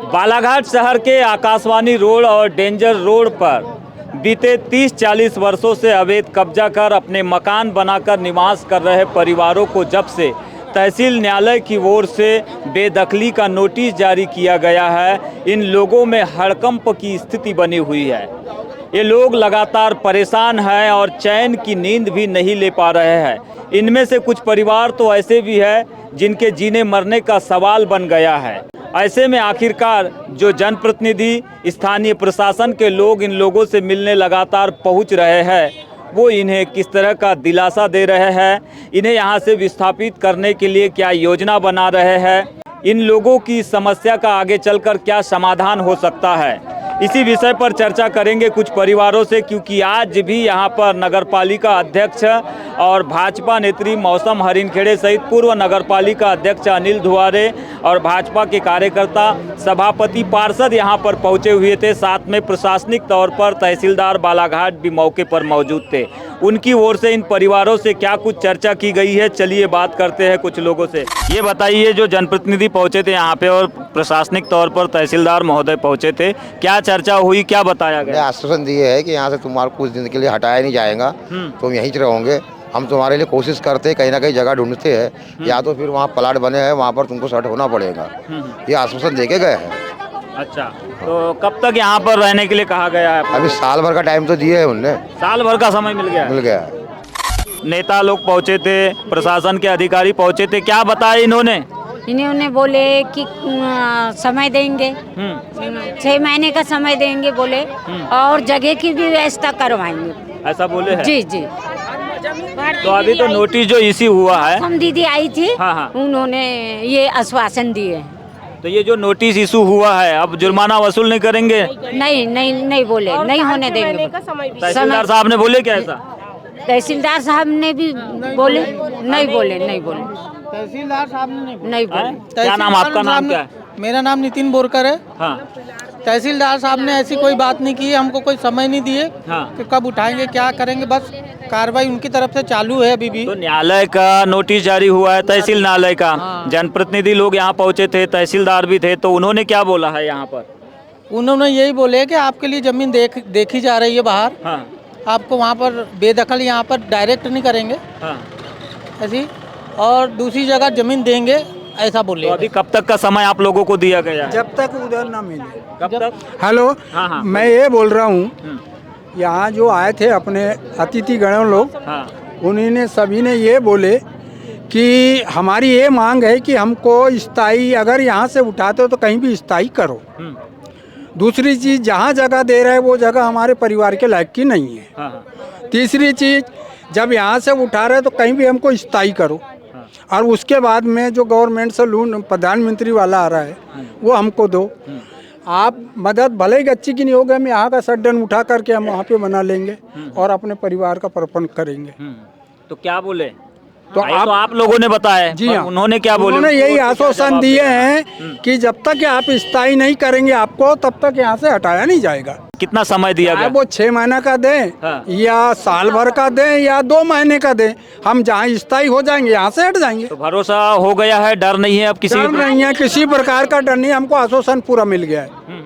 बालाघाट शहर के आकाशवाणी रोड और डेंजर रोड पर बीते 30-40 वर्षों से अवैध कब्जा कर अपने मकान बनाकर निवास कर रहे परिवारों को जब से तहसील न्यायालय की ओर से बेदखली का नोटिस जारी किया गया है, इन लोगों में हड़कंप की स्थिति बनी हुई है। ये लोग लगातार परेशान हैं और चैन की नींद भी नहीं ले पा रहे हैं। इनमें से कुछ परिवार तो ऐसे भी हैं जिनके जीने मरने का सवाल बन गया है। ऐसे में आखिरकार जो जनप्रतिनिधि, स्थानीय प्रशासन के लोग इन लोगों से मिलने लगातार पहुंच रहे हैं, वो इन्हें किस तरह का दिलासा दे रहे हैं, इन्हें यहाँ से विस्थापित करने के लिए क्या योजना बना रहे हैं, इन लोगों की समस्या का आगे चलकर क्या समाधान हो सकता है, इसी विषय पर चर्चा करेंगे कुछ परिवारों से। क्योंकि आज भी यहाँ पर नगरपालिका अध्यक्ष और भाजपा नेत्री मौसम हरिनखेड़े सहित पूर्व नगरपालिका अध्यक्ष अनिल धुआरे और भाजपा के कार्यकर्ता, सभापति, पार्षद यहाँ पर पहुँचे हुए थे। साथ में प्रशासनिक तौर पर तहसीलदार बालाघाट भी मौके पर मौजूद थे। उनकी ओर से इन परिवारों से क्या कुछ चर्चा की गई है, चलिए बात करते हैं कुछ लोगों से। ये बताइए, जो जनप्रतिनिधि पहुँचे थे यहाँ पे और प्रशासनिक तौर पर तहसीलदार महोदय पहुँचे थे, क्या चर्चा हुई, क्या बताया गया? आश्वासन दिए है कि यहाँ से तुम्हारा कुछ दिन के लिए हटाया नहीं जाएगा, तुम यहीं रहोगे। हम तुम्हारे लिए कोशिश करते हैं, कहीं ना कहीं जगह ढूंढते हैं, या तो फिर वहाँ प्लाट बने हैं, वहाँ पर तुमको सेट होना पड़ेगा। ये आश्वासन देके गए हैं। अच्छा, तो कब तक यहाँ पर रहने के लिए कहा गया है? अभी साल भर का टाइम तो दिए है उनने। साल भर का समय मिल गया है। नेता लोग पहुँचे थे, प्रशासन के अधिकारी पहुँचे थे, क्या बताया इन्होंने? इन्होंने बोले कि समय देंगे, 6 महीने का समय देंगे बोले, और जगह की भी व्यवस्था करवाएंगे, ऐसा बोले हैं? जी जी। तो अभी तो नोटिस जो इश्यू हुआ है, हम दीदी आई थी, हाँ। उन्होंने ये आश्वासन दिए। तो ये जो नोटिस इशू हुआ है, अब जुर्माना वसूल नहीं करेंगे? नहीं बोले, नहीं होने देंगे। तहसीलदार साहब ने बोले क्या ऐसा? तहसीलदार साहब ने भी बोले, नहीं बोले। तहसीलदार साहब ने नहीं बोले। क्या नाम, आपका नाम क्या है? मेरा नाम नितिन बोरकर है। हाँ। तहसीलदार साहब ने ऐसी कोई बात नहीं की, हमको कोई समय नहीं दिए कि कब उठाएंगे, क्या करेंगे। बस कार्रवाई उनकी तरफ से चालू है अभी भी। तो न्यायालय का नोटिस जारी हुआ है, तहसील न्यायालय का, जनप्रतिनिधि लोग यहाँ पहुँचे थे, तहसीलदार भी थे, तो उन्होंने क्या बोला है यहाँ पर? उन्होंने यही बोले कि आपके लिए जमीन देखी जा रही है बाहर, आपको वहाँ पर बेदखल यहाँ पर डायरेक्ट नहीं करेंगे ऐसी, और दूसरी जगह जमीन देंगे, ऐसा बोले। तो अभी कब तक का समय आप लोगों को दिया गया है? जब तक उधर ना मिले। कब तक? हेलो, हाँ। मैं ये बोल रहा हूँ, यहाँ जो आए थे अपने अतिथिगण लोग, उन्होंने सभी ने ये बोले कि हमारी ये मांग है कि हमको स्थायी, अगर यहाँ से उठाते हो तो कहीं भी स्थायी करो। दूसरी चीज़, जहाँ जगह दे रहे हैं वो जगह हमारे परिवार के लायक की नहीं है। तीसरी चीज़, जब यहाँ से उठा रहे तो कहीं भी हमको स्थायी करो। और उसके बाद में जो गवर्नमेंट से लोन प्रधानमंत्री वाला आ रहा है वो हमको दो। आप मदद भले ही अच्छी की नहीं होगी, हम यहाँ का सड्डन उठा करके हम वहाँ पे बना लेंगे और अपने परिवार का परपन करेंगे। तो क्या बोले? तो आप लोगों ने बताया? जी हाँ। उन्होंने क्या बोले? उन्होंने यही आश्वासन दिए हैं कि जब तक आप स्थायी नहीं करेंगे आपको, तब तक यहाँ से हटाया नहीं जाएगा। कितना समय दिया गया? वो 6 महीने का दें या साल भर का दें या 2 महीने का दें, हम जहाँ स्थायी हो जाएंगे यहाँ से हट जाएंगे। तो भरोसा हो गया है, डर नहीं है अब? डर नहीं है, किसी प्रकार का डर नहीं, हमको आश्वासन पूरा मिल गया है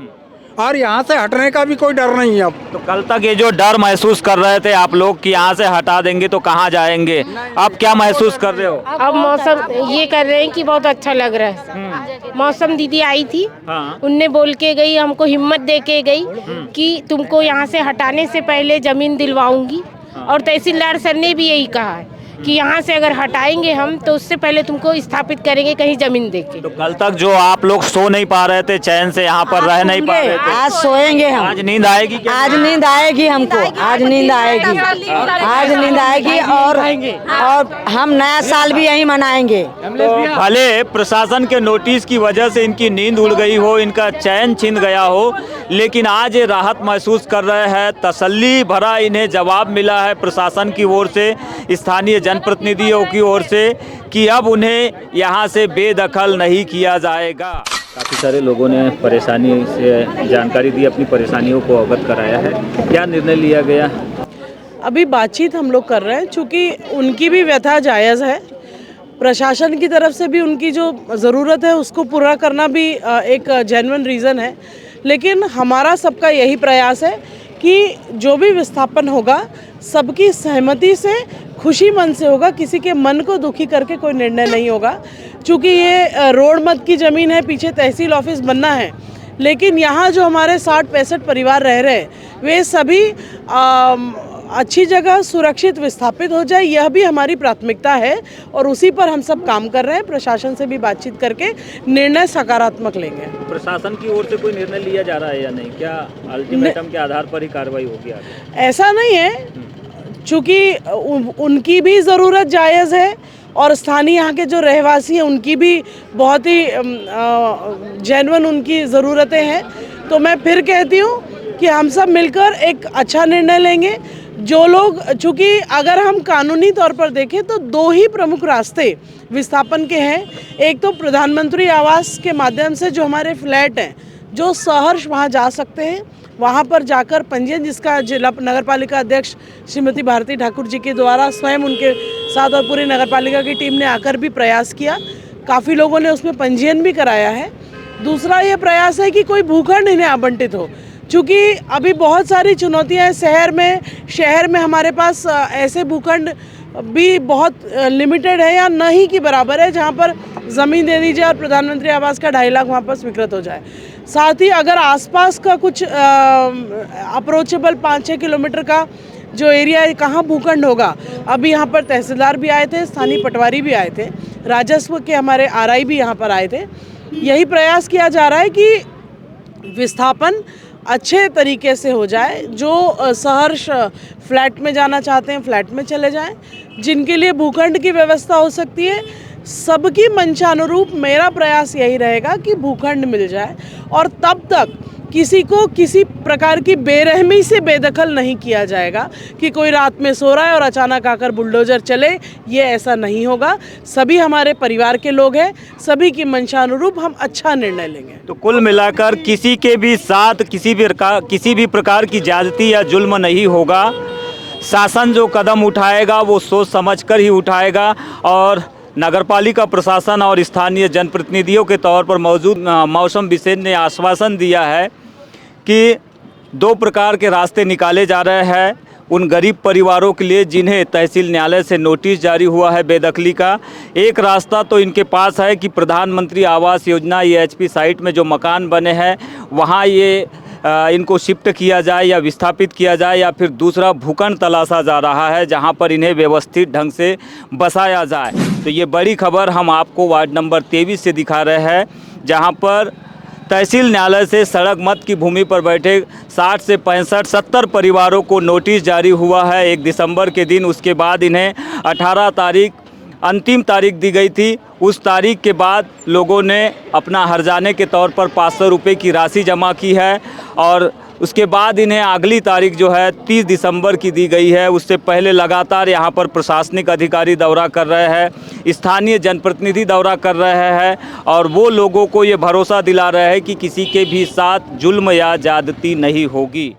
और यहाँ से हटने का भी कोई डर नहीं है अब। तो कल तक ये जो डर महसूस कर रहे थे आप लोग कि यहाँ से हटा देंगे तो कहाँ जाएंगे, अब क्या महसूस कर रहे हो? अब मौसम ये कर रहे हैं कि बहुत अच्छा लग रहा है। मौसम दीदी आई थी, उनने बोल के गई, हमको हिम्मत दे के गई कि तुमको यहाँ से हटाने से पहले जमीन दिलवाऊंगी। और तहसीलदार सर ने भी यही कहा है कि यहाँ से अगर हटाएंगे हम तो उससे पहले तुमको स्थापित करेंगे कहीं जमीन देके। तो कल तक जो आप लोग सो नहीं पा रहे थे, चैन से यहाँ पर रह नहीं पा रहे थे, आज सोएंगे हम। आज नींद आएगी क्या? आज नींद आएगी हमको, आज नींद आएगी, आज नींद आएगी और हम नया साल भी यहीं मनाएंगे। तो भले प्रशासन के नोटिस की वजह से इनकी नींद उड़ गई हो, इनका चैन छिन गया हो, लेकिन आज ये राहत महसूस कर रहे हैं। तसल्ली भरा इन्हें जवाब मिला है प्रशासन की ओर से, स्थानीय जनप्रतिनिधियों की ओर से, कि अब उन्हें यहाँ से बेदखल नहीं किया जाएगा। काफ़ी सारे लोगों ने परेशानी से जानकारी दी, अपनी परेशानियों को अवगत कराया है। क्या निर्णय लिया गया? अभी बातचीत हम लोग कर रहे हैं, चूँकि उनकी भी व्यथा जायज़ है प्रशासन की तरफ से भी उनकी जो ज़रूरत है उसको पूरा करना भी एक जेन्युइन रीज़न है। लेकिन हमारा सबका यही प्रयास है कि जो भी विस्थापन होगा सबकी सहमति से, खुशी मन से होगा, किसी के मन को दुखी करके कोई निर्णय नहीं होगा। चूँकि ये रोड मत की ज़मीन है, पीछे तहसील ऑफिस बनना है, लेकिन यहाँ जो हमारे 60-65 परिवार रह रहे हैं वे सभी अच्छी जगह सुरक्षित विस्थापित हो जाए, यह भी हमारी प्राथमिकता है और उसी पर हम सब काम कर रहे हैं। प्रशासन से भी बातचीत करके निर्णय सकारात्मक लेंगे। प्रशासन की ओर से कोई निर्णय लिया जा रहा है या नहीं? क्या अल्टीमेटम के आधार पर ही कार्रवाई होगी आगे? ऐसा नहीं है, चूँकि उनकी भी ज़रूरत जायज़ है और स्थानीय यहाँ के जो रहवासी हैं उनकी भी बहुत ही जेन्युइन उनकी ज़रूरतें हैं। तो मैं फिर कहती हूँ कि हम सब मिलकर एक अच्छा निर्णय लेंगे। जो लोग, चूँकि अगर हम कानूनी तौर पर देखें तो 2 ही प्रमुख रास्ते विस्थापन के हैं। एक तो प्रधानमंत्री आवास के माध्यम से जो हमारे फ्लैट हैं, जो सहर्ष वहाँ जा सकते हैं, वहाँ पर जाकर पंजीयन, जिसका जिला नगरपालिका अध्यक्ष श्रीमती भारती ठाकुर जी के द्वारा स्वयं उनके साथ और पूरी नगरपालिका की टीम ने आकर भी प्रयास किया, काफ़ी लोगों ने उसमें पंजीयन भी कराया है। दूसरा ये प्रयास है कि कोई भूखंड इन्हें आवंटित हो, चूँकि अभी बहुत सारी चुनौतियाँ हैं शहर में हमारे पास ऐसे भूखंड भी बहुत लिमिटेड है या नहीं के बराबर है, जहाँ पर ज़मीन दे दी जाए और प्रधानमंत्री आवास का 2.5 लाख वहाँ पर स्वीकृत हो जाए। साथ ही अगर आसपास का कुछ अप्रोचेबल 5-6 किलोमीटर का जो एरिया है, कहाँ भूखंड होगा, अभी यहाँ पर तहसीलदार भी आए थे, स्थानीय पटवारी भी आए थे, राजस्व के हमारे आरआई भी यहाँ पर आए थे। यही प्रयास किया जा रहा है कि विस्थापन अच्छे तरीके से हो जाए। जो सहर्ष फ्लैट में जाना चाहते हैं फ्लैट में चले जाएं, जिनके लिए भूखंड की व्यवस्था हो सकती है, सबकी मंशानुरूप मेरा प्रयास यही रहेगा कि भूखंड मिल जाए और तब तक किसी को किसी प्रकार की बेरहमी से बेदखल नहीं किया जाएगा कि कोई रात में सो रहा है और अचानक आकर बुलडोजर चले, ये ऐसा नहीं होगा। सभी हमारे परिवार के लोग हैं, सभी की मंशानुरूप हम अच्छा निर्णय लेंगे। तो कुल मिलाकर किसी के भी साथ किसी भी प्रकार की ज्यादती या जुल्म नहीं होगा। शासन जो कदम उठाएगा वो सोच समझकर ही उठाएगा और नगरपालिका प्रशासन और स्थानीय जनप्रतिनिधियों के तौर पर मौजूद मौसम विशेष ने आश्वासन दिया है कि 2 प्रकार के रास्ते निकाले जा रहे हैं उन गरीब परिवारों के लिए जिन्हें तहसील न्यायालय से नोटिस जारी हुआ है बेदखली का। एक रास्ता तो इनके पास है कि प्रधानमंत्री आवास योजना EHP साइट में जो मकान बने हैं वहाँ ये इनको शिफ्ट किया जाए या विस्थापित किया जाए, या फिर दूसरा भूखंड तलाशा जा रहा है जहां पर इन्हें व्यवस्थित ढंग से बसाया जाए। तो ये बड़ी खबर हम आपको वार्ड नंबर 23 से दिखा रहे हैं, जहां पर तहसील न्यायालय से सड़क मत की भूमि पर बैठे 60 से 65-70 परिवारों को नोटिस जारी हुआ है 1 दिसंबर के दिन। उसके बाद इन्हें 18 तारीख अंतिम तारीख दी गई थी। उस तारीख के बाद लोगों ने अपना हर्जाने के तौर पर 500 रुपये की राशि जमा की है और उसके बाद इन्हें अगली तारीख जो है 30 दिसंबर की दी गई है। उससे पहले लगातार यहाँ पर प्रशासनिक अधिकारी दौरा कर रहे हैं, स्थानीय जनप्रतिनिधि दौरा कर रहे हैं और वो लोगों को ये भरोसा दिला रहे हैं कि किसी के भी साथ जुल्म या ज़्यादती नहीं होगी।